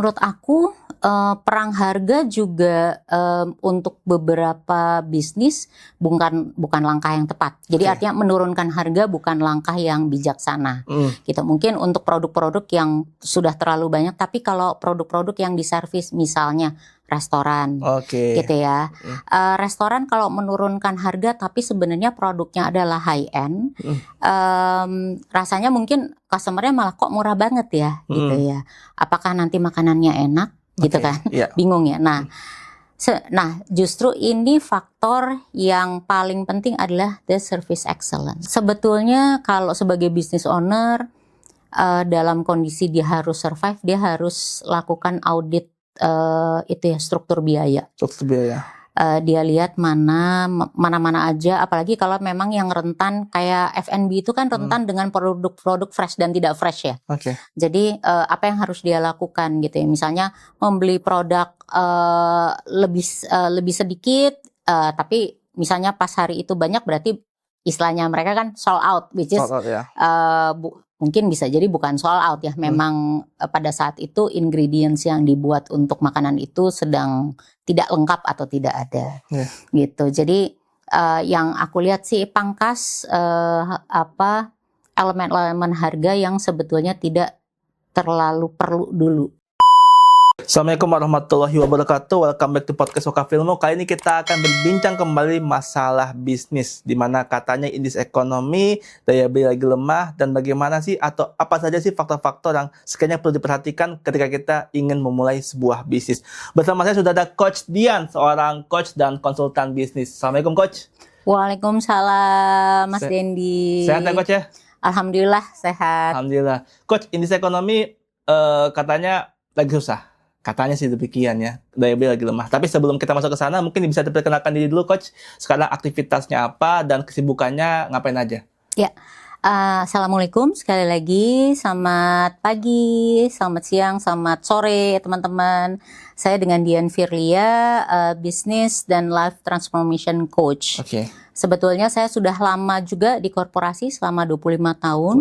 Menurut aku, perang harga juga, untuk beberapa bisnis bukan langkah yang tepat. Jadi Oke. artinya menurunkan harga bukan langkah yang bijaksana, Mhm. gitu. Mungkin untuk produk-produk yang sudah terlalu banyak, tapi kalau produk-produk yang diservis misalnya restoran, Oke. gitu ya. Mhm. Restoran kalau menurunkan harga tapi sebenarnya produknya adalah high end, rasanya mungkin customer-nya malah kok murah banget ya, gitu ya. Apakah nanti makanannya enak, gitu Oke, kan? iya. Bingung ya. Nah, justru ini faktor yang paling penting adalah the service excellence. Sebetulnya kalau sebagai business owner, dalam kondisi dia harus survive, dia harus lakukan audit, itu ya, struktur biaya. Struktur biaya. Dia lihat mana aja, apalagi kalau memang yang rentan kayak F&B itu kan rentan dengan produk-produk fresh dan tidak fresh ya. Oke. Jadi apa yang harus dia lakukan gitu ya, misalnya membeli produk lebih sedikit, tapi misalnya pas hari itu banyak, berarti istilahnya mereka kan sold out, which is Sold out ya. mungkin bisa jadi bukan sold out ya, memang pada saat itu ingredients yang dibuat untuk makanan itu sedang tidak lengkap atau tidak ada, gitu. Jadi yang aku lihat sih pangkas elemen-elemen harga yang sebetulnya tidak terlalu perlu dulu. Assalamualaikum warahmatullahi wabarakatuh. Welcome back to podcast Wakafilmo. Kali ini kita akan berbincang kembali masalah bisnis, di mana katanya indeks ekonomi, daya beli lagi lemah, dan bagaimana sih atau apa saja sih faktor-faktor yang sekiranya perlu diperhatikan ketika kita ingin memulai sebuah bisnis. Bersama saya sudah ada Coach Dian, seorang coach dan konsultan bisnis. Assalamualaikum Coach. Waalaikumsalam Mas Dendi. Sehat ya Coach ya? Alhamdulillah sehat. Alhamdulillah. Coach, indeks ekonomi katanya lagi susah. Katanya sih demikian ya, daya beli lagi lemah. Tapi sebelum kita masuk ke sana, mungkin bisa diperkenalkan diri dulu Coach. Sekarang aktivitasnya apa dan kesibukannya ngapain aja? Ya, Assalamualaikum sekali lagi. Selamat pagi, selamat siang, selamat sore teman-teman. Saya dengan Dian Firlia, Business dan Life Transformation Coach. Oke. Sebetulnya saya sudah lama juga di korporasi selama 25 tahun,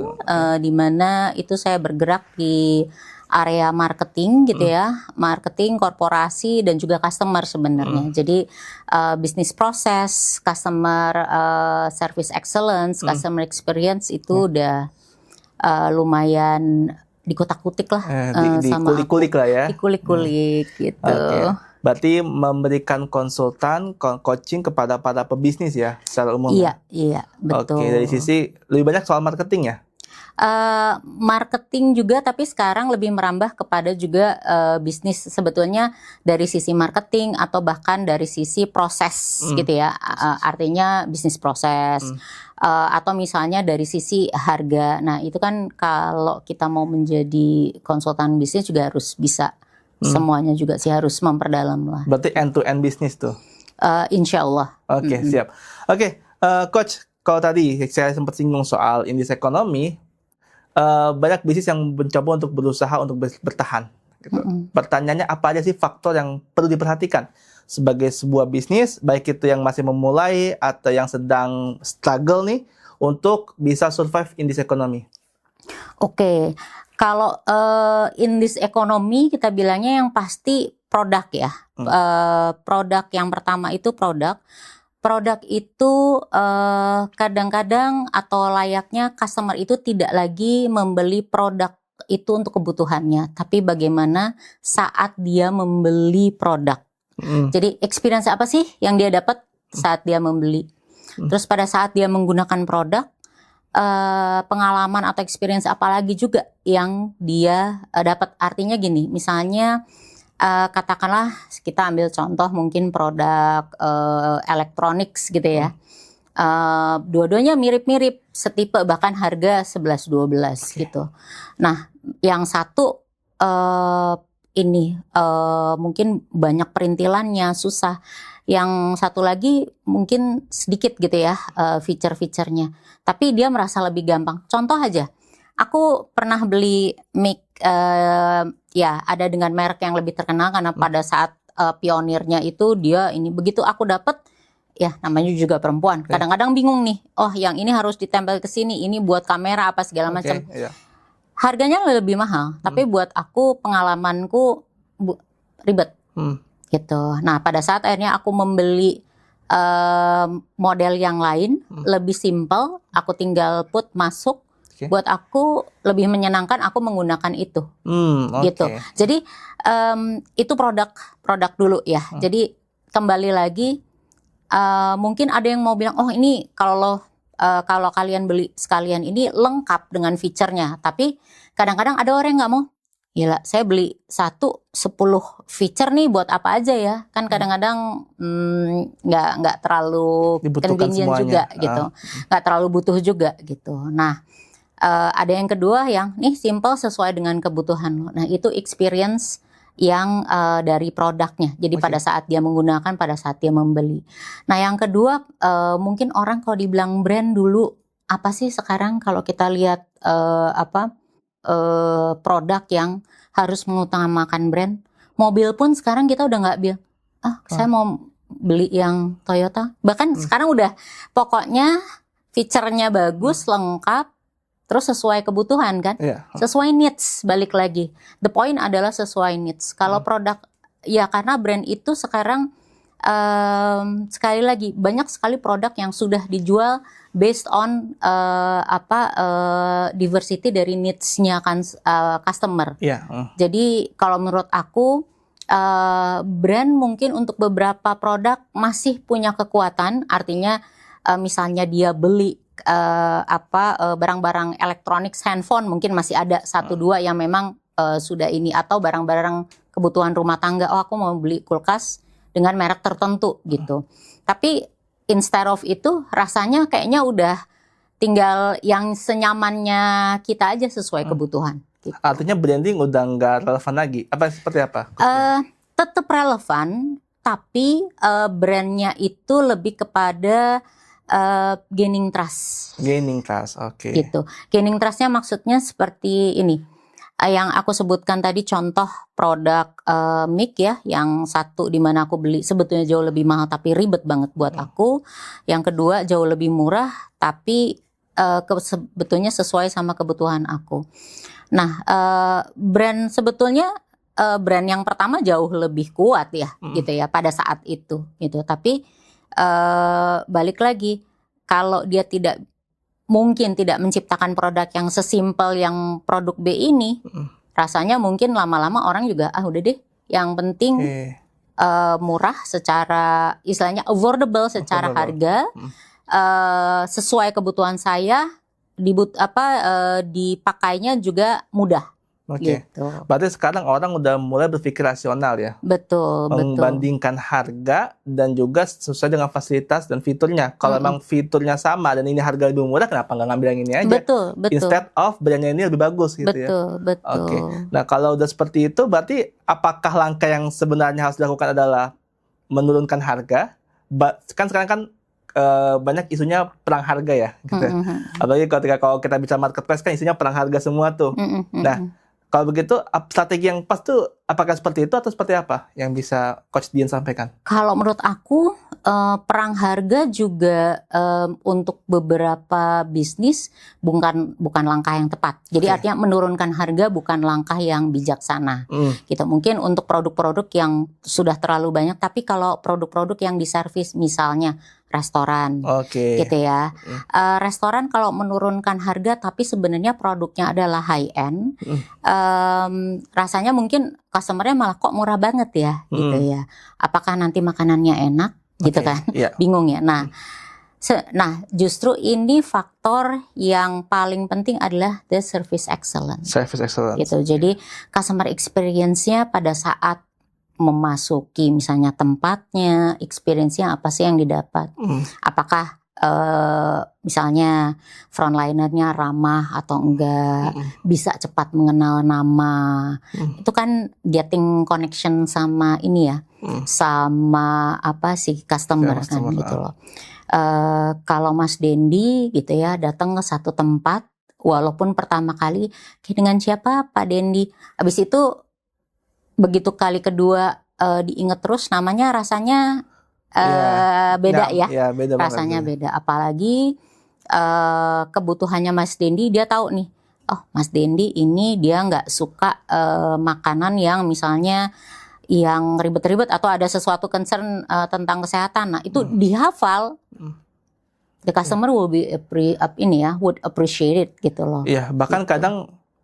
di mana itu saya bergerak di area marketing gitu ya, marketing, korporasi dan juga customer sebenarnya. Jadi bisnis proses, customer service excellence, customer experience itu udah lumayan dikutak-kutik lah, sama dikulik-kulik lah ya. Dikulik-kulik gitu. Okay. Berarti memberikan konsultan, coaching kepada para pebisnis ya secara umum. Iya, betul. Oke, dari sisi lebih banyak soal marketing ya. Marketing juga, tapi sekarang lebih merambah kepada juga bisnis sebetulnya dari sisi marketing atau bahkan dari sisi proses gitu ya, artinya bisnis proses atau misalnya dari sisi harga. Nah itu kan kalau kita mau menjadi konsultan bisnis juga harus bisa semuanya juga sih, harus memperdalam lah. Berarti end to end bisnis tuh. Insya Allah. Oke, siap. Oke, Coach, kalau tadi saya sempat singgung soal indeks ekonomi, banyak bisnis yang mencoba untuk berusaha untuk bertahan. Gitu. Pertanyaannya apa aja sih faktor yang perlu diperhatikan sebagai sebuah bisnis, baik itu yang masih memulai atau yang sedang struggle nih, untuk bisa survive indeks ekonomi? Oke, kalau indeks ekonomi kita bilangnya yang pasti produk ya. Produk yang pertama itu produk. Produk itu kadang-kadang atau layaknya customer itu tidak lagi membeli produk itu untuk kebutuhannya, tapi bagaimana saat dia membeli produk. Jadi experience apa sih yang dia dapat saat dia membeli? Terus pada saat dia menggunakan produk, pengalaman atau experience apa lagi juga yang dia dapat. Artinya gini, misalnya katakanlah kita ambil contoh mungkin produk elektronik gitu ya. Dua-duanya mirip-mirip, setipe, bahkan harga 11-12 gitu. Nah, yang satu mungkin banyak perintilannya, susah. Yang satu lagi mungkin sedikit gitu ya feature-featurenya, tapi dia merasa lebih gampang. Contoh aja, aku pernah beli mic, ya ada dengan merek yang lebih terkenal karena pada saat pionirnya itu dia ini, begitu aku dapat, ya namanya juga perempuan, kadang-kadang bingung nih, oh yang ini harus ditempel ke sini, ini buat kamera apa segala macam. Harganya lebih mahal, tapi buat aku, pengalamanku ribet gitu. Nah pada saat akhirnya aku membeli model yang lain lebih simple, aku tinggal put masuk. Buat aku lebih menyenangkan aku menggunakan itu, gitu. Jadi itu produk dulu ya. Jadi kembali lagi, mungkin ada yang mau bilang, oh ini kalau kalian beli sekalian ini lengkap dengan fiturnya. Tapi kadang-kadang ada orang yang nggak mau. Gila, saya beli 10 feature nih buat apa aja ya? Kan kadang-kadang nggak terlalu convenient juga gitu, nggak terlalu butuh juga gitu. Nah, ada yang kedua yang nih simple sesuai dengan kebutuhan. Nah, itu experience yang dari produknya. Jadi pada saat dia menggunakan, pada saat dia membeli. Nah, yang kedua mungkin orang kalau dibilang brand dulu, apa sih sekarang kalau kita lihat produk yang harus mengutamakan brand. Mobil pun sekarang kita udah nggak bilang, saya mau beli yang Toyota. Bahkan sekarang udah pokoknya fiturnya bagus, lengkap, terus sesuai kebutuhan kan, sesuai needs. Balik lagi, the point adalah sesuai needs. Kalau produk, ya karena brand itu sekarang sekali lagi banyak sekali produk yang sudah dijual based on diversity dari needs-nya kan customer. Jadi kalau menurut aku brand mungkin untuk beberapa produk masih punya kekuatan. Artinya misalnya dia beli barang-barang elektronik, handphone mungkin masih ada 1-2 yang memang sudah ini, atau barang-barang kebutuhan rumah tangga. Oh aku mau beli kulkas dengan merek tertentu gitu. Tapi instead of itu rasanya kayaknya udah tinggal yang senyamannya kita aja sesuai kebutuhan. Gitu. Artinya branding udah nggak relevan lagi? Seperti apa? Tetap relevan, tapi brandnya itu lebih kepada gaining trust. Gaining trust, oke. Gitu. Gaining trustnya maksudnya seperti ini. Yang aku sebutkan tadi contoh produk mic ya, yang satu di mana aku beli sebetulnya jauh lebih mahal tapi ribet banget buat aku. Yang kedua jauh lebih murah tapi sebetulnya sesuai sama kebutuhan aku. Nah, brand sebetulnya brand yang pertama jauh lebih kuat ya, gitu ya pada saat itu, gitu. Tapi balik lagi, kalau dia mungkin tidak menciptakan produk yang sesimpel yang produk B ini, rasanya mungkin lama-lama orang juga udah deh, yang penting murah secara istilahnya affordable secara harga, sesuai kebutuhan saya, dipakainya juga mudah. Gitu. Berarti sekarang orang udah mulai berpikir rasional ya. Betul. Membandingkan harga dan juga sesuai dengan fasilitas dan fiturnya. Kalau memang fiturnya sama dan ini harga lebih murah, kenapa nggak ngambil yang ini aja? Betul. Instead of brandnya ini lebih bagus gitu ya. Betul. Nah kalau udah seperti itu, berarti apakah langkah yang sebenarnya harus dilakukan adalah menurunkan harga? Kan sekarang kan banyak isunya perang harga ya. Gitu. Apalagi kalau kita bicara marketplace kan isunya perang harga semua tuh. Nah, kalau begitu, strategi yang pas tuh apakah seperti itu atau seperti apa yang bisa Coach Dian sampaikan? Kalau menurut aku, perang harga juga untuk beberapa bisnis bukan langkah yang tepat. Jadi artinya menurunkan harga bukan langkah yang bijaksana. Gitu. Mungkin untuk produk-produk yang sudah terlalu banyak, tapi kalau produk-produk yang diservis misalnya restoran, gitu ya. Restoran kalau menurunkan harga tapi sebenarnya produknya adalah high end, rasanya mungkin customernya malah kok murah banget ya, gitu ya. Apakah nanti makanannya enak, gitu kan? Bingung ya. Nah, justru ini faktor yang paling penting adalah the service excellence. Service excellence. Gitu. Jadi customer experience-nya pada saat memasuki misalnya tempatnya, experience-nya apa sih yang didapat? Apakah misalnya frontlinernya ramah atau enggak, bisa cepat mengenal nama, itu kan getting connection sama ini ya, sama customer kan gitu loh. Kalau Mas Dendi gitu ya datang ke satu tempat, walaupun pertama kali dengan siapa Pak Dendi, habis itu begitu kali kedua diinget terus namanya rasanya beda ya, beda rasanya banget. Beda. Apalagi kebutuhannya Mas Dendi, dia tahu nih oh Mas Dendi ini dia nggak suka makanan yang misalnya yang ribet-ribet atau ada sesuatu concern tentang kesehatan. Nah itu dihafal, the customer will be would appreciate it gitu loh. Iya, bahkan Gitu. kadang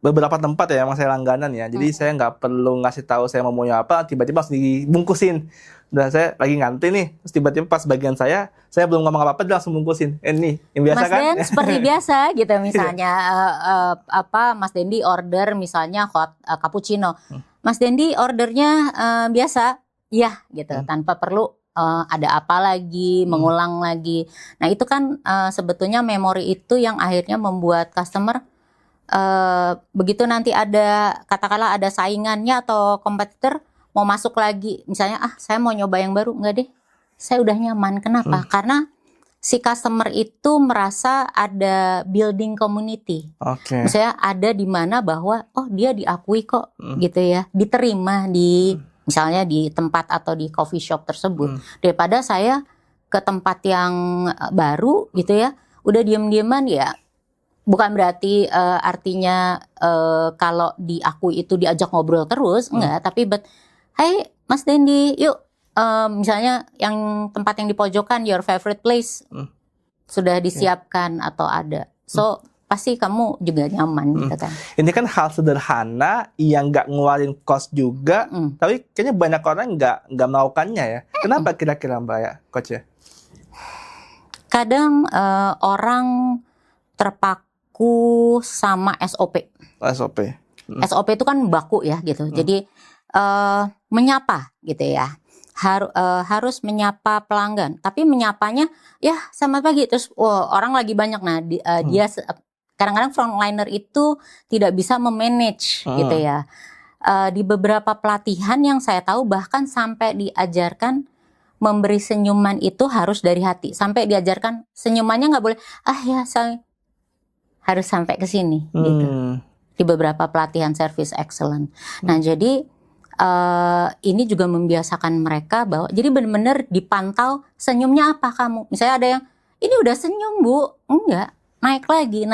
beberapa tempat ya emang saya langganan ya. Jadi saya nggak perlu ngasih tahu saya mau apa, tiba-tiba harus dibungkusin. Dan saya lagi ngantri nih, terus tiba-tiba pas bagian saya belum ngomong apa-apa, dia langsung bungkusin. Nih, yang biasa Mas kan? Den seperti biasa gitu misalnya Mas Dendi order misalnya hot cappuccino. Mas Dendi ordernya biasa, ya gitu tanpa perlu ada apa lagi, mengulang lagi. Nah itu kan sebetulnya memori itu yang akhirnya membuat customer begitu nanti ada katakanlah ada saingannya atau kompetitor mau masuk lagi, misalnya saya mau nyoba yang baru, enggak deh, saya udah nyaman. Kenapa? Karena si customer itu merasa ada building community. Oke. Misalnya ada di mana bahwa oh dia diakui kok gitu ya, diterima di misalnya di tempat atau di coffee shop tersebut, daripada saya ke tempat yang baru gitu ya, udah diem-dieman ya. Bukan berarti artinya kalau diakui itu diajak ngobrol terus, enggak. Tapi hey Mas Dendi, yuk misalnya yang tempat yang di pojokan, your favorite place sudah disiapkan atau ada. So pasti kamu juga nyaman gitu kan. Ini kan hal sederhana yang nggak ngeluarin cost juga, tapi kayaknya banyak orang nggak melakukannya ya. Kenapa kira-kira Mbak ya, Coach ya? Kadang orang terpaku sama SOP. SOP. SOP itu kan baku ya gitu. Jadi menyapa gitu ya. Harus menyapa pelanggan. Tapi menyapanya ya selamat pagi. Terus orang lagi banyak. Nah dia kadang-kadang frontliner itu tidak bisa memanage gitu ya. Di beberapa pelatihan yang saya tahu bahkan sampai diajarkan memberi senyuman itu harus dari hati. Sampai diajarkan senyumannya nggak boleh ya saya harus sampai ke sini gitu. Di beberapa pelatihan service excellence. Nah jadi ini juga membiasakan mereka bahwa jadi benar-benar dipantau senyumnya apa kamu. Misalnya ada yang ini udah senyum Bu, enggak, naik lagi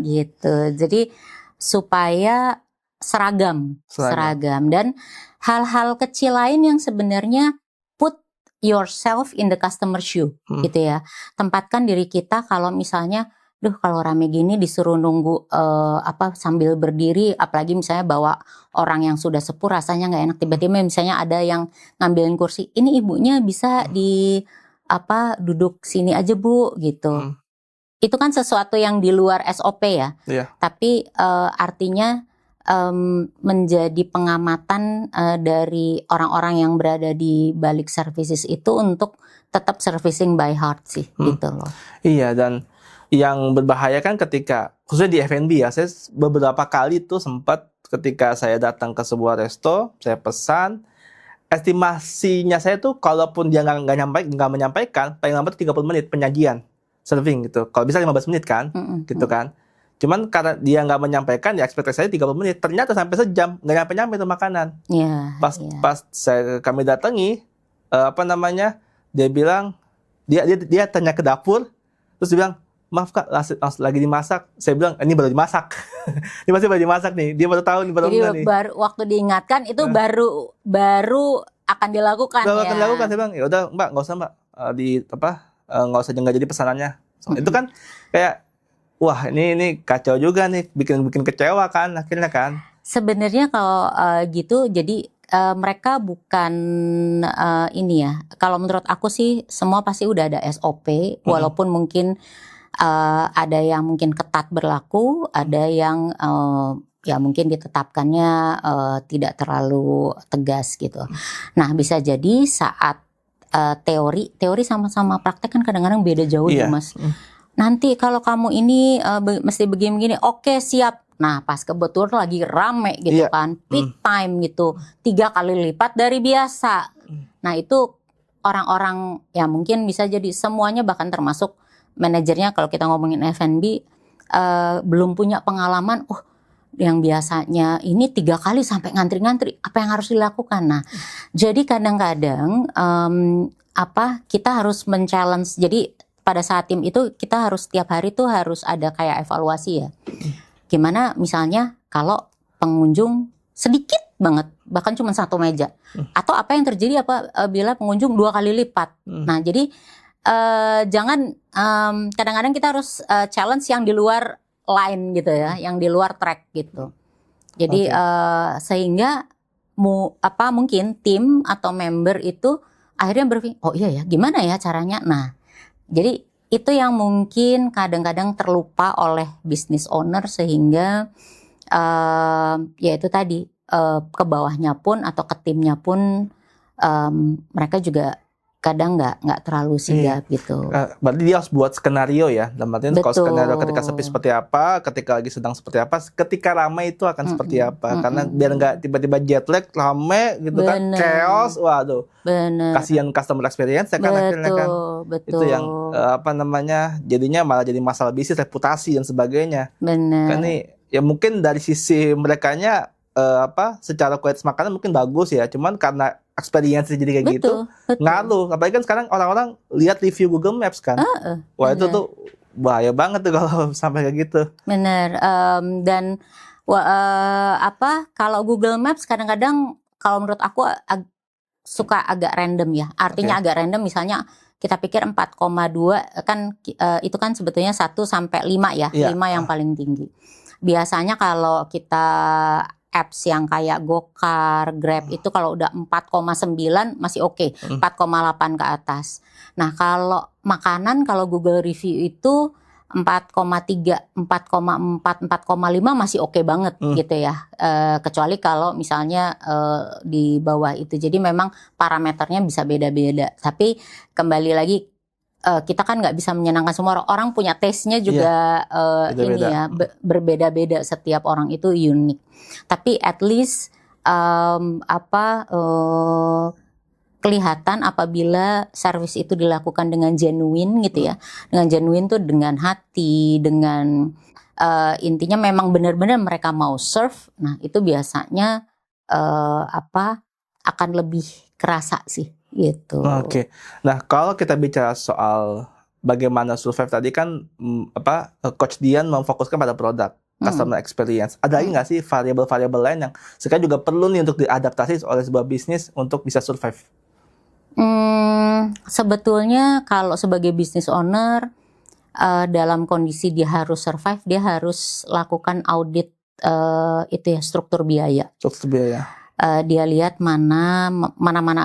gitu. Jadi supaya seragam dan hal-hal kecil lain yang sebenarnya put yourself in the customer shoe gitu ya. Tempatkan diri kita kalau misalnya kalau rame gini disuruh nunggu sambil berdiri, apalagi misalnya bawa orang yang sudah sepuh rasanya nggak enak. Tiba-tiba misalnya ada yang ngambilin kursi, ini ibunya bisa duduk sini aja Bu gitu. Itu kan sesuatu yang di luar SOP ya. Tapi artinya menjadi pengamatan dari orang-orang yang berada di balik services itu untuk tetap servicing by heart sih gitu loh. Iya, dan yang berbahaya kan ketika khususnya di F&B ya, saya beberapa kali tuh sempat ketika saya datang ke sebuah resto, saya pesan, estimasinya saya tuh kalaupun dia nggak menyampaikan paling lambat 30 menit penyajian serving gitu. Kalau bisa 15 menit kan, gitu kan. Cuman karena dia nggak menyampaikan, ya ekspektasi saya 30 menit. Ternyata sampai sejam nggak nyampe itu makanan. Pas kami datangi, dia bilang dia tanya ke dapur, terus dia bilang, maaf Kak, lagi dimasak. Saya bilang, ini baru dimasak. Ini masih baru dimasak nih. Dia baru tahu nih, baru enggak nih. Jadi waktu diingatkan itu baru akan dilakukan baru akan dilakukan. Saya bilang, ya udah Mbak, nggak usah Mbak, nggak usah nggak jadi pesanannya. Itu kan kayak, wah ini kacau juga nih, bikin kecewa kan akhirnya kan. Sebenarnya kalau gitu, jadi mereka bukan ini ya. Kalau menurut aku sih semua pasti udah ada SOP, walaupun mungkin ada yang mungkin ketat berlaku, ada yang ya mungkin ditetapkannya tidak terlalu tegas gitu. Nah bisa jadi saat teori sama praktek kan kadang-kadang beda jauh ya Mas. Nanti kalau kamu ini mesti begini-begini, oke siap. Nah pas kebetulan lagi rame gitu kan, peak time gitu, 3 kali lipat dari biasa. Nah itu orang-orang ya mungkin bisa jadi semuanya bahkan termasuk manajernya kalau kita ngomongin F&B belum punya pengalaman, yang biasanya ini 3 kali sampai ngantri-ngantri, apa yang harus dilakukan? Nah, jadi kadang-kadang kita harus men-challenge. Jadi pada saat tim itu kita harus setiap hari tuh harus ada kayak evaluasi ya. gimana misalnya kalau pengunjung sedikit banget, bahkan cuma satu meja, atau apa yang terjadi bila pengunjung 2 kali lipat. Nah, jadi jangan kadang-kadang kita harus challenge yang di luar line gitu ya, yang di luar track gitu. Jadi sehingga mungkin tim atau member itu akhirnya berpikir, oh iya ya, gimana ya caranya? Nah, jadi itu yang mungkin kadang-kadang terlupa oleh business owner sehingga ya itu tadi ke bawahnya pun atau ke timnya pun mereka juga kadang nggak terlalu sigap gitu. Berarti dia harus buat skenario ya. Dalam artian kalau skenario ketika sepi seperti apa, ketika lagi sedang seperti apa, ketika ramai itu akan seperti apa. Karena biar nggak tiba-tiba jet lag, ramai gitu kan, chaos, waduh. Kasihan customer experience ya kan akhirnya kan. Itu yang jadinya malah jadi masalah bisnis, reputasi dan sebagainya. Kan nih ya mungkin dari sisi merekanya secara kualitas makanan mungkin bagus ya, cuman karena experience jadi kayak gitu ngaruh. Apalagi kan sekarang orang-orang lihat review Google Maps kan, wah itu tuh bahaya banget tuh kalau sampai kayak gitu. Bener. Dan kalau Google Maps kadang-kadang kalau menurut aku suka agak random ya. Artinya agak random, misalnya kita pikir 4,2 kan itu kan sebetulnya 1 sampai 5 ya, 5 yang paling tinggi. Biasanya kalau kita apps yang kayak Gokar, Grab itu kalau udah 4,9 masih oke, 4,8 ke atas. Nah, kalau makanan, kalau Google review itu 4,3, 4,4, 4,5 masih oke banget gitu ya. Kecuali kalau misalnya di bawah itu. Jadi memang parameternya bisa beda-beda. Tapi kembali lagi, kita kan nggak bisa menyenangkan semua orang, punya taste-nya juga berbeda-beda, setiap orang itu unik. Tapi at least kelihatan apabila service itu dilakukan dengan genuine gitu ya. Dengan genuine tuh dengan hati, dengan intinya memang benar-benar mereka mau serve. Nah, itu biasanya akan lebih kerasa sih. Gitu. Oke. Nah, kalau kita bicara soal bagaimana survive tadi kan Coach Dian memfokuskan pada produk, customer experience. Ada lagi nggak sih variabel-variabel lain yang sekarang juga perlu nih untuk diadaptasi oleh sebuah bisnis untuk bisa survive? Sebetulnya kalau sebagai business owner dalam kondisi dia harus survive, dia harus lakukan audit struktur biaya. Struktur biaya. Dia lihat mana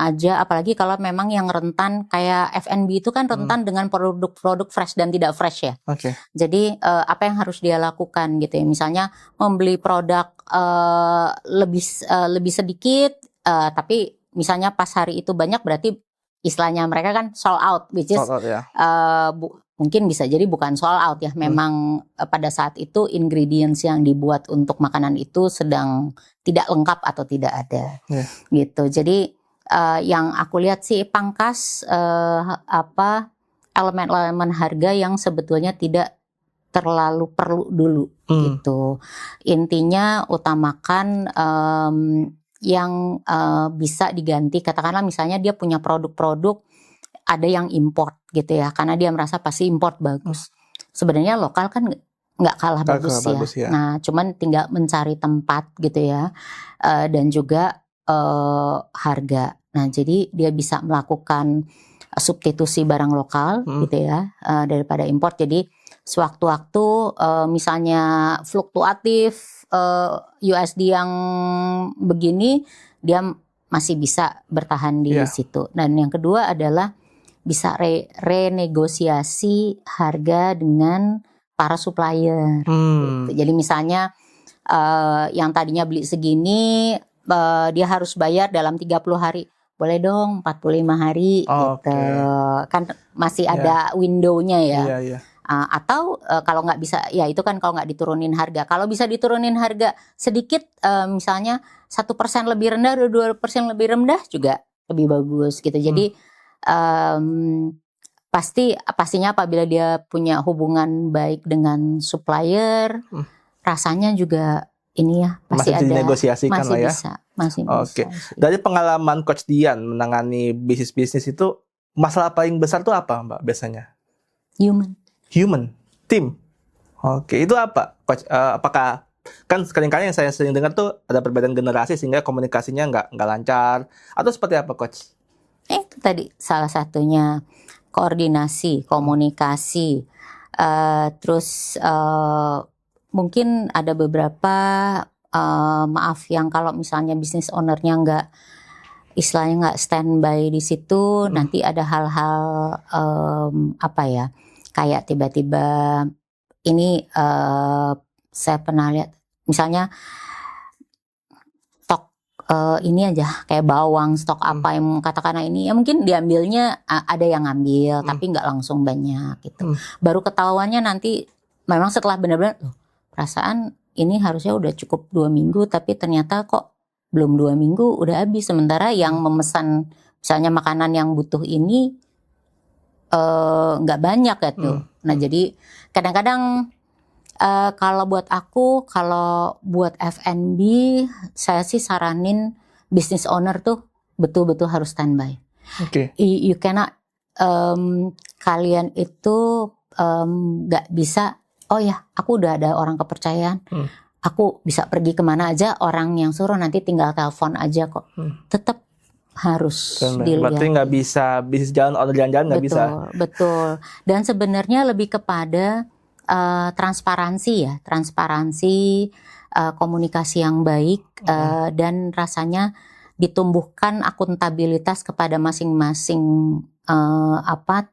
aja, apalagi kalau memang yang rentan kayak F&B itu kan rentan dengan produk-produk fresh dan tidak fresh ya. Jadi apa yang harus dia lakukan gitu ya, misalnya membeli produk lebih sedikit, tapi misalnya pas hari itu banyak, berarti istilahnya mereka kan sold out, which is mungkin bisa jadi bukan sold out ya, memang pada saat itu ingredients yang dibuat untuk makanan itu sedang tidak lengkap atau tidak ada, gitu. Jadi yang aku lihat sih pangkas elemen-elemen harga yang sebetulnya tidak terlalu perlu dulu, gitu. Intinya utamakan yang bisa diganti. Katakanlah misalnya dia punya produk-produk ada yang import gitu ya, karena dia merasa pasti import bagus. Sebenarnya lokal kan nggak kalah bagus ya. Nah, cuman tinggal mencari tempat gitu ya, dan juga harga. Nah, jadi dia bisa melakukan substitusi barang lokal gitu ya, daripada import. Jadi sewaktu-waktu misalnya fluktuatif USD yang begini, dia masih bisa bertahan di situ. Dan yang kedua adalah bisa renegosiasi harga dengan para supplier. Gitu. Jadi misalnya yang tadinya beli segini, dia harus bayar dalam 30 hari. Boleh dong 45 hari gitu. Kan masih ada window-nya ya. Atau kalau nggak bisa, ya itu kan kalau nggak diturunin harga. Kalau bisa diturunin harga sedikit, misalnya 1% lebih rendah, 2% lebih rendah juga lebih bagus gitu. Jadi pastinya apabila dia punya hubungan baik dengan supplier, rasanya juga ini ya pasti masih ada, dinegosiasikan masih lah ya. Masih bisa. Dari pengalaman Coach Dian menangani bisnis itu, masalah paling besar tuh apa Mbak biasanya? Human, tim. Oke, itu apa, Coach? Apakah kan seringkali yang saya sering dengar tuh ada perbedaan generasi sehingga komunikasinya nggak lancar atau seperti apa, Coach? Itu tadi salah satunya koordinasi, komunikasi, terus mungkin ada beberapa maaf yang kalau misalnya bisnis ownernya istilahnya nggak standby di situ, nanti ada hal-hal apa ya, kayak tiba-tiba ini saya pernah lihat misalnya stok ini aja kayak bawang, stok apa yang katakanlah ini ya mungkin diambilnya ada yang ngambil tapi nggak langsung banyak gitu. Baru ketahuannya nanti memang setelah benar-benar perasaan ini harusnya udah cukup 2 minggu tapi ternyata kok belum 2 minggu udah habis, sementara yang memesan misalnya makanan yang butuh ini nggak banyak ya tuh. Nah jadi kadang-kadang kalau buat aku, kalau buat F&B saya sih saranin business owner tuh betul-betul harus standby. Oke. You cannot kalian itu nggak bisa. Oh ya, aku udah ada orang kepercayaan. Aku bisa pergi kemana aja, orang yang suruh nanti tinggal telepon aja kok. Tetap harus dilihat. Berarti nggak bisa bisnis jalan, order jalan-jalan nggak bisa. Betul. Dan sebenarnya lebih kepada transparansi ya, komunikasi yang baik dan rasanya ditumbuhkan akuntabilitas kepada masing-masing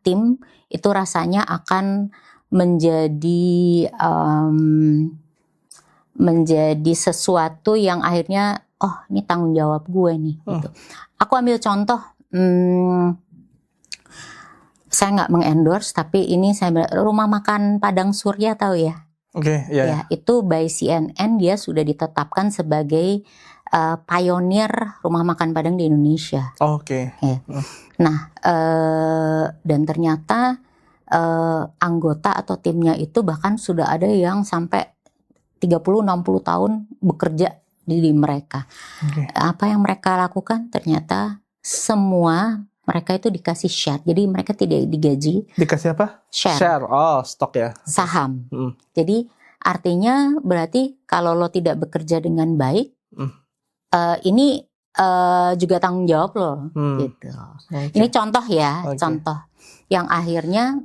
tim, itu rasanya akan menjadi sesuatu yang akhirnya ini tanggung jawab gue nih gitu. Aku ambil contoh, saya nggak mengendorse tapi ini rumah makan Padang Surya tahu ya? Oke, ya. Ya, itu by CNN dia sudah ditetapkan sebagai pionir rumah makan Padang di Indonesia. Oke. Ya. Nah, dan ternyata anggota atau timnya itu bahkan sudah ada yang sampai 30-60 tahun bekerja di mereka. Apa yang mereka lakukan? Ternyata semua mereka itu dikasih share. Jadi mereka tidak digaji. Dikasih apa? Share. Stok ya. Saham. Jadi artinya berarti kalau lo tidak bekerja dengan baik, ini juga tanggung jawab lo. Gitu. Ini contoh ya, contoh yang akhirnya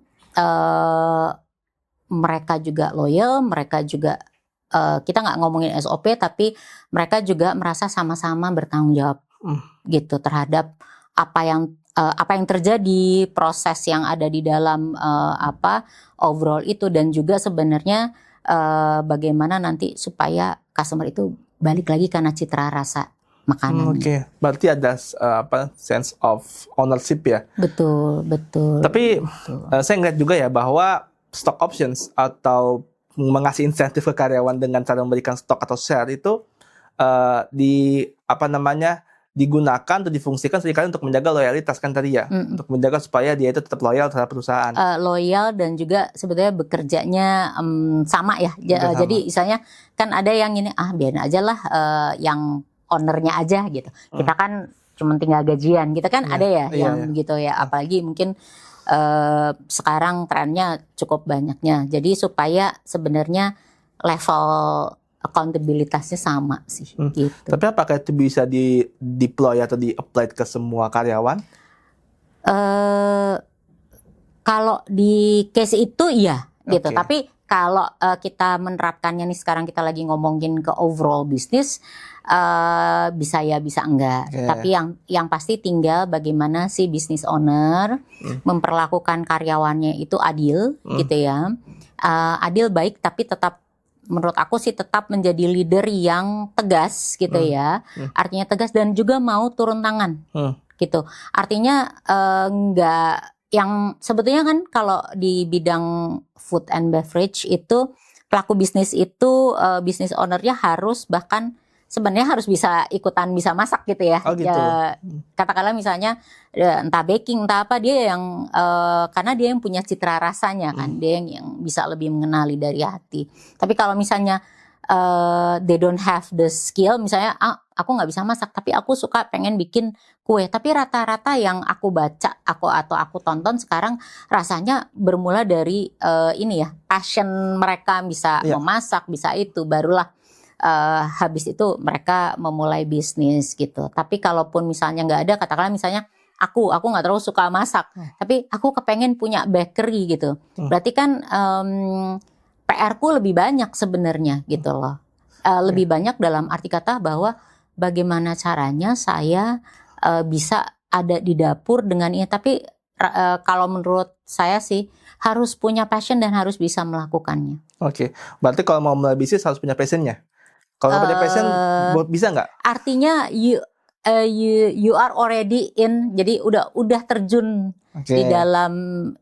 mereka juga loyal, mereka juga kita nggak ngomongin SOP, tapi mereka juga merasa sama-sama bertanggung jawab gitu terhadap apa yang terjadi, proses yang ada di dalam overall itu, dan juga sebenarnya bagaimana nanti supaya customer itu balik lagi karena citra rasa makanan. Oke. Berarti ada sense of ownership ya. Betul. Tapi saya ngeliat juga ya bahwa stock options atau mengasih insentif ke karyawan dengan cara memberikan stok atau share itu digunakan atau difungsikan seringkali untuk menjaga loyalitas kan tadi ya, untuk menjaga supaya dia itu tetap loyal terhadap perusahaan. Loyal dan juga sebetulnya bekerjanya sama ya. Jadi misalnya kan ada yang ini biarin aja lah yang ownernya aja gitu. Kita kan cuma tinggal gajian, kita kan ada ya yang begitu ya. Apalagi mungkin sekarang trennya cukup banyaknya. Jadi supaya sebenarnya level accountabilitasnya sama sih. Gitu. Tapi apakah itu bisa di-deploy atau di-apply ke semua karyawan? Kalau di case itu iya gitu. Tapi kalau kita menerapkannya nih, sekarang kita lagi ngomongin ke overall bisnis, bisa ya bisa enggak. Tapi yang pasti tinggal bagaimana si business owner memperlakukan karyawannya itu adil gitu ya. Adil baik, tapi tetap menurut aku sih tetap menjadi leader yang tegas gitu ya. Artinya tegas dan juga mau turun tangan gitu. Artinya enggak, yang sebetulnya kan kalau di bidang food and beverage itu pelaku bisnis itu bisnis ownernya harus bahkan sebenarnya harus bisa ikutan bisa masak gitu ya. Oh gitu. Katakanlah misalnya entah baking entah apa, dia yang karena dia yang punya citra rasanya kan, dia yang bisa lebih mengenali dari hati. Tapi kalau misalnya they don't have the skill, misalnya aku nggak bisa masak, tapi aku suka pengen bikin kue. Tapi rata-rata yang aku baca, atau aku tonton sekarang rasanya bermula dari ini ya, passion mereka bisa Iya. memasak, bisa itu, barulah habis itu mereka memulai bisnis gitu. Tapi kalaupun misalnya nggak ada, katakanlah misalnya aku nggak terlalu suka masak, tapi aku kepengen punya bakery gitu. Berarti kan PR-ku lebih banyak sebenarnya gitu loh. Lebih banyak dalam arti kata bahwa bagaimana caranya saya bisa ada di dapur dengan ini. Tapi kalau menurut saya sih harus punya passion dan harus bisa melakukannya. Oke, berarti kalau mau mulai bisnis harus punya passionnya. Kalau nggak punya passion, bisa nggak? Artinya you are already in, jadi udah terjun di dalam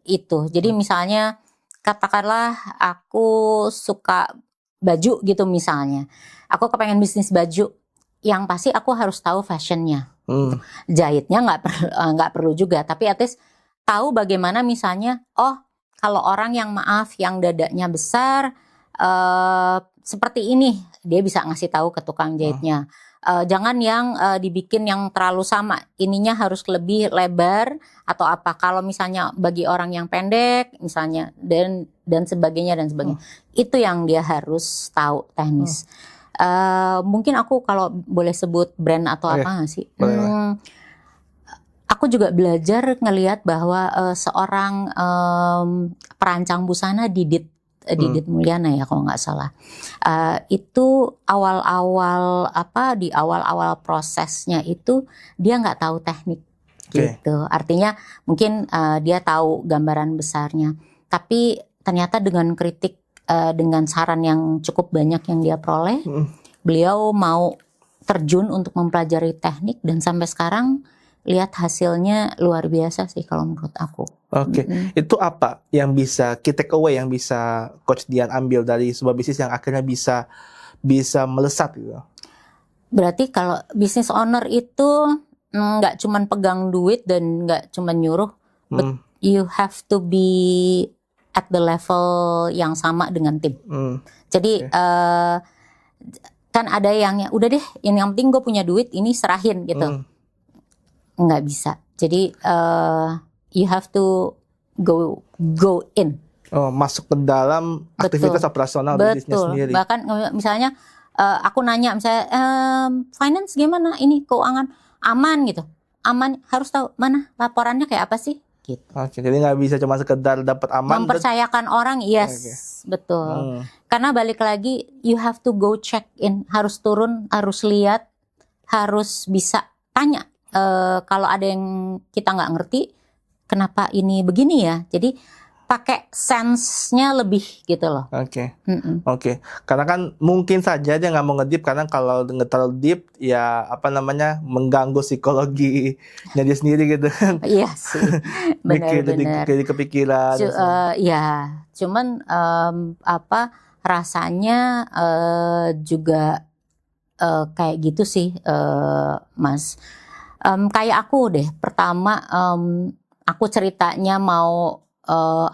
itu. Jadi misalnya katakanlah aku suka baju gitu misalnya, aku kepengen bisnis baju, yang pasti aku harus tahu fashionnya. Jahitnya nggak perlu juga, tapi at least tahu bagaimana misalnya, kalau orang yang yang dadanya besar seperti ini, dia bisa ngasih tahu ke tukang jahitnya. Jangan yang dibikin yang terlalu sama, ininya harus lebih lebar atau apa. Kalau misalnya bagi orang yang pendek misalnya dan sebagainya. Itu yang dia harus tahu teknis. Mungkin aku kalau boleh sebut brand atau apa nggak sih? Aku juga belajar ngelihat bahwa seorang perancang busana Didit Mulyana ya kalau nggak salah, itu di awal-awal prosesnya itu dia nggak tahu teknik gitu. Artinya mungkin dia tahu gambaran besarnya, tapi ternyata dengan kritik, dengan saran yang cukup banyak yang dia peroleh, beliau mau terjun untuk mempelajari teknik dan sampai sekarang lihat hasilnya luar biasa sih kalau menurut aku. Oke, itu apa yang bisa kita take away, yang bisa Coach Dian ambil dari sebuah bisnis yang akhirnya bisa melesat gitu? Berarti kalau business owner itu nggak cuman pegang duit dan nggak cuman nyuruh, but you have to be at the level yang sama dengan tim. Jadi kan ada yang udah deh, yang penting gue punya duit, ini serahin gitu. Nggak bisa. Jadi you have to go in. Masuk ke dalam aktivitas operasional bisnisnya sendiri. Bahkan misalnya aku nanya misalnya finance gimana, ini keuangan aman gitu. Aman, harus tahu mana laporannya kayak apa sih gitu. Oke, jadi nggak bisa cuma sekedar dapat aman. Mempercayakan orang, yes, betul. Karena balik lagi, you have to go check in, harus turun, harus lihat, harus bisa tanya. Kalau ada yang kita nggak ngerti, kenapa ini begini ya? Jadi pakai sense-nya lebih gitu loh. Oke. Karena kan mungkin saja dia nggak mau ngedip, karena kalau terlalu deep ya mengganggu psikologinya dia sendiri gitu kan. Iya sih, benar-benar. Jadi kepikiran. Cuman rasanya juga kayak gitu sih, Mas. Kayak aku deh, pertama aku ceritanya mau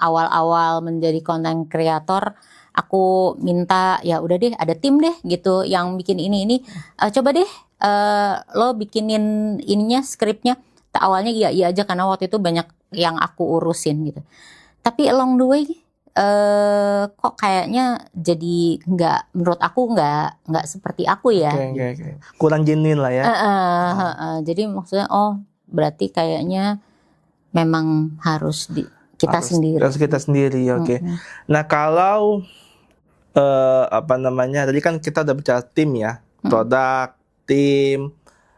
awal-awal menjadi content creator, aku minta ya udah deh ada tim deh gitu yang bikin ini, coba deh lo bikinin ininya, skripnya. Awalnya iya aja karena waktu itu banyak yang aku urusin gitu. Tapi along the way kok kayaknya jadi menurut aku nggak seperti aku ya. Okay. Kurang genuine lah ya. Jadi maksudnya berarti kayaknya memang harus kita sendiri. Harus kita sendiri, oke. Nah kalau tadi kan kita udah bicara tim ya, produk, tim.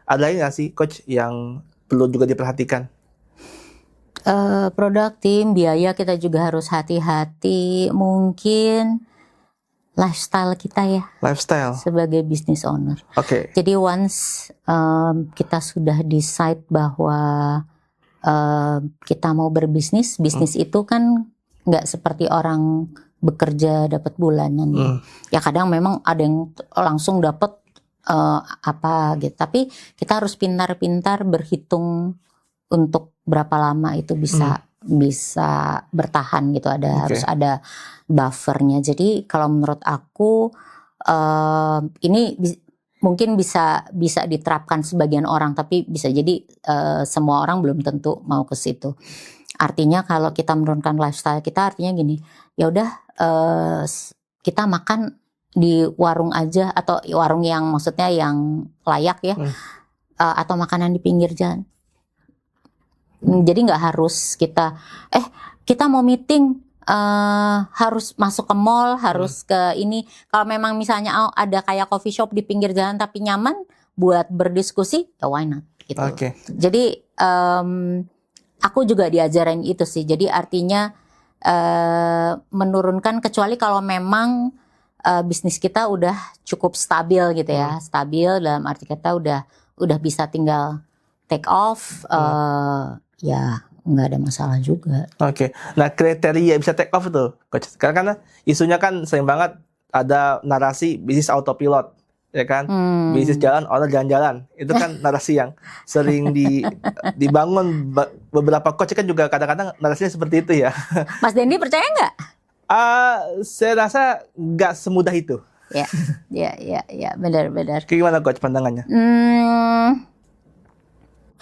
Ada lagi nggak sih Coach yang perlu juga diperhatikan? Produk, tim, biaya kita juga harus hati-hati. Mungkin lifestyle kita ya. Lifestyle sebagai business owner. Jadi once kita sudah decide bahwa kita mau berbisnis, bisnis itu kan nggak seperti orang bekerja dapat bulanan. Ya kadang memang ada yang langsung dapat gitu. Tapi kita harus pintar-pintar berhitung untuk berapa lama itu bisa bertahan gitu. Harus ada buffernya. Jadi kalau menurut aku ini mungkin bisa diterapkan sebagian orang, tapi bisa jadi semua orang belum tentu mau ke situ. Artinya kalau kita menurunkan lifestyle kita, artinya gini, ya udah kita makan di warung aja, atau warung yang maksudnya yang layak ya, atau makanan di pinggir jalan. Jadi nggak harus kita mau meeting harus masuk ke mall, harus ke ini. Kalau memang misalnya ada kayak coffee shop di pinggir jalan tapi nyaman buat berdiskusi, ya why not gitu. Jadi aku juga diajarin itu sih. Jadi artinya menurunkan, kecuali kalau memang bisnis kita udah cukup stabil gitu ya. Stabil dalam arti kata udah bisa tinggal take off, ya nggak ada masalah juga. Nah kriteria bisa take off itu, Coach. Karena isunya kan sering banget ada narasi bisnis autopilot, ya kan? Bisnis jalan, orang jalan-jalan. Itu kan narasi yang sering dibangun beberapa coach kan juga kadang-kadang narasinya seperti itu ya. Mas Dendi percaya nggak? Saya rasa nggak semudah itu. Ya, benar. Gimana Coach pandangannya?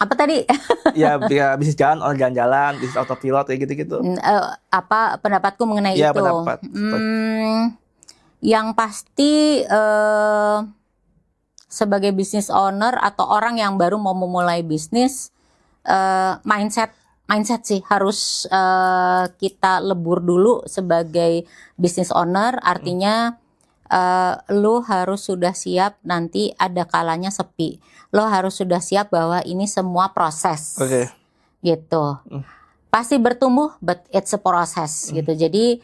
Apa tadi? ya bisnis jalan, orang jalan-jalan, bisnis autopilot kayak gitu-gitu. Apa pendapatku mengenai itu? Pendapat. Yang pasti sebagai business owner atau orang yang baru mau memulai bisnis, mindset sih harus kita lebur dulu sebagai business owner. Artinya lo harus sudah siap nanti ada kalanya sepi. Lo harus sudah siap bahwa ini semua proses, gitu. Pasti bertumbuh, but it's a process, gitu. Jadi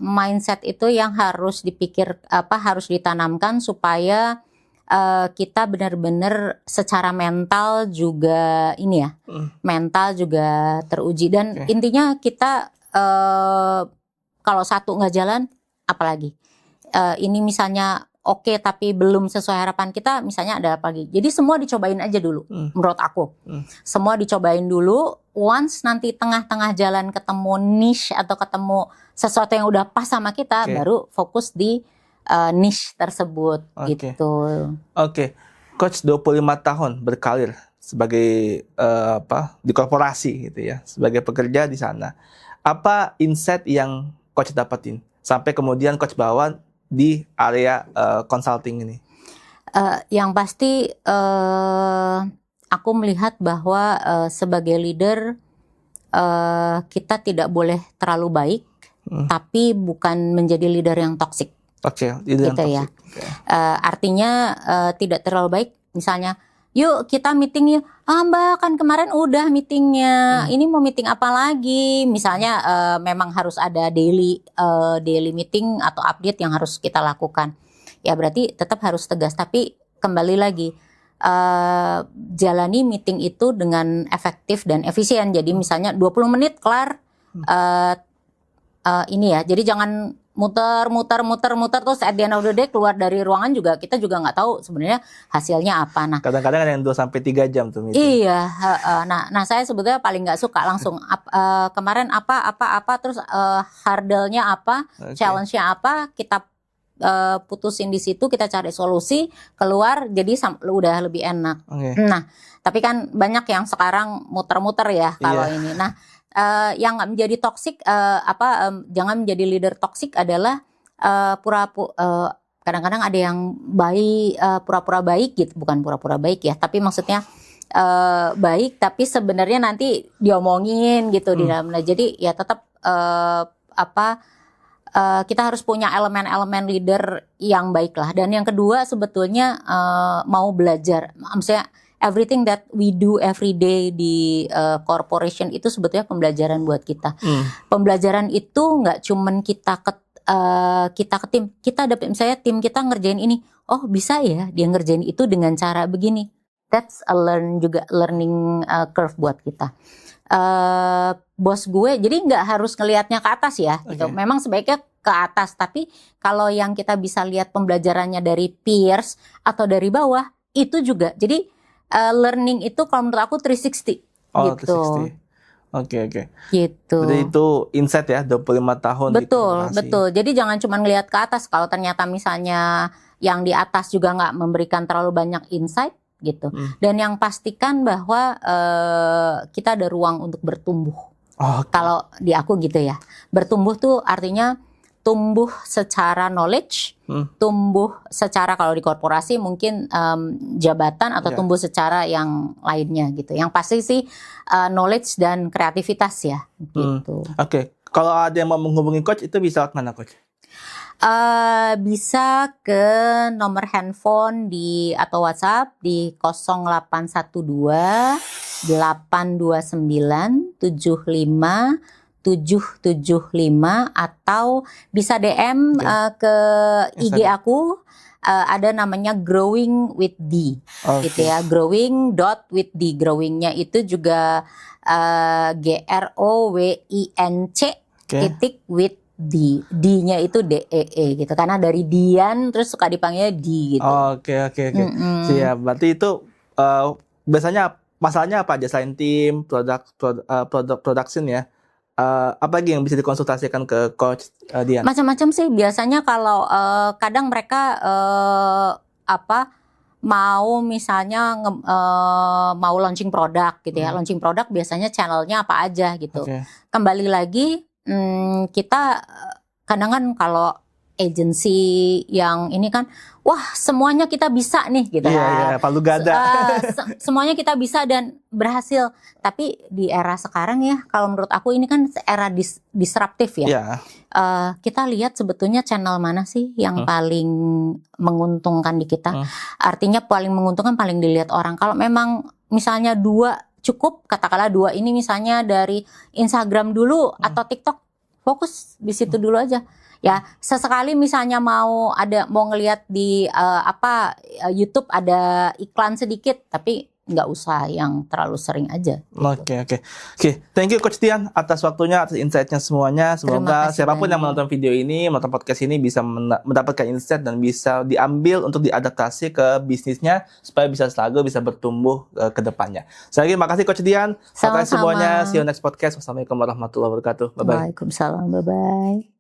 mindset itu yang harus harus ditanamkan supaya kita benar-benar secara mental juga mental juga teruji. Dan intinya kita kalau satu nggak jalan, apalagi ini misalnya oke tapi belum sesuai harapan kita, misalnya ada apa lagi. Jadi semua dicobain aja dulu, menurut aku. Semua dicobain dulu, once nanti tengah-tengah jalan ketemu niche atau ketemu sesuatu yang udah pas sama kita, baru fokus di niche tersebut, gitu. Coach 25 tahun berkarir sebagai di korporasi gitu ya, sebagai pekerja di sana. Apa insight yang Coach dapetin sampai kemudian Coach bawa di area consulting ini? Yang pasti aku melihat bahwa sebagai leader kita tidak boleh terlalu baik, tapi bukan menjadi leader yang toksik. Leader gitu yang ya. Artinya tidak terlalu baik. Misalnya, yuk kita meeting yuk. Mbak kan kemarin udah meetingnya. Ini mau meeting apa lagi? Misalnya memang harus ada daily meeting atau update yang harus kita lakukan. Ya berarti tetap harus tegas. Tapi kembali lagi, jalani meeting itu dengan efektif dan efisien. Jadi misalnya 20 menit kelar. Ini ya. Jadi jangan muter terus at the end of the day keluar dari ruangan juga kita juga nggak tahu sebenarnya hasilnya apa. Nah kadang-kadang ada yang 2-3 jam tuh meeting. Iya. Nah saya sebetulnya paling nggak suka langsung kemarin apa terus hurdle-nya apa, challenge-nya apa, kita putusin di situ, kita cari solusi keluar, jadi udah lebih enak. Nah tapi kan banyak yang sekarang muter-muter ya kalau ini. Nah yang nggak menjadi toksik, jangan menjadi leader toksik adalah kadang-kadang ada yang pura-pura baik gitu, bukan pura-pura baik ya, tapi maksudnya baik tapi sebenarnya nanti diomongin gitu di dalamnya. Jadi ya tetap kita harus punya elemen-elemen leader yang baik lah. Dan yang kedua sebetulnya mau belajar, maksudnya everything that we do every day di corporation itu sebetulnya pembelajaran buat kita. Pembelajaran itu nggak cuman kita ke tim, kita dapat misalnya tim kita ngerjain ini, oh bisa ya dia ngerjain itu dengan cara begini. That's a learning curve buat kita. Bos gue jadi nggak harus ngelihatnya ke atas ya, gitu. Memang sebaiknya ke atas, tapi kalau yang kita bisa lihat pembelajarannya dari peers atau dari bawah itu juga. Jadi learning itu kalau menurut aku 360 gitu. 360. Gitu. Jadi itu insight ya, 25 tahun. Betul. Jadi jangan cuma ngelihat ke atas. Kalau ternyata misalnya yang di atas juga nggak memberikan terlalu banyak insight gitu. Dan yang pastikan bahwa kita ada ruang untuk bertumbuh. Kalau di aku gitu ya, bertumbuh tuh artinya tumbuh secara knowledge, tumbuh secara kalau di korporasi mungkin jabatan atau tumbuh secara yang lainnya gitu. Yang pasti sih knowledge dan kreativitas ya gitu. Oke. Kalau ada yang mau menghubungi Coach itu bisa lewat mana, Coach? Bisa ke nomor handphone atau WhatsApp di 0812 829 75 775 atau bisa DM ke IG aku, ada namanya Growing with D, gitu ya, growing.with-D. Growingnya itu juga GROWINC titik with D, D-nya itu DEE gitu, karena dari Dian terus suka dipanggilnya D gitu. Oke. Siap. Berarti itu biasanya masalahnya apa aja selain tim, production ya? Apa lagi yang bisa dikonsultasikan ke Coach Dian? Macam-macam sih. Biasanya kalau kadang mereka mau misalnya mau launching produk gitu ya. Launching produk biasanya channelnya apa aja gitu. Kembali lagi kita kadang kan kalau agency yang ini kan, wah semuanya kita bisa nih gitu Iya, palu gada. Semuanya kita bisa dan berhasil. Tapi di era sekarang ya, kalau menurut aku ini kan era disruptif ya. Kita lihat sebetulnya channel mana sih yang paling menguntungkan di kita. Artinya paling menguntungkan, paling dilihat orang. Kalau memang misalnya 2 cukup, katakanlah 2 ini misalnya dari Instagram dulu atau TikTok, fokus di situ dulu aja. Ya, sesekali misalnya mau ngelihat di YouTube ada iklan sedikit, tapi nggak usah yang terlalu sering aja. Oke. Thank you Coach Dian atas waktunya, atas insight-nya semuanya. Semoga siapapun yang menonton video ini, menonton podcast ini bisa mendapatkan insight dan bisa diambil untuk diadaptasi ke bisnisnya supaya bisa selalu bisa bertumbuh ke depannya. Sekali lagi makasih Coach Dian. Terima kasih semuanya. See you next podcast. Wassalamualaikum warahmatullahi wabarakatuh. Bye bye. Waalaikumsalam. Bye bye.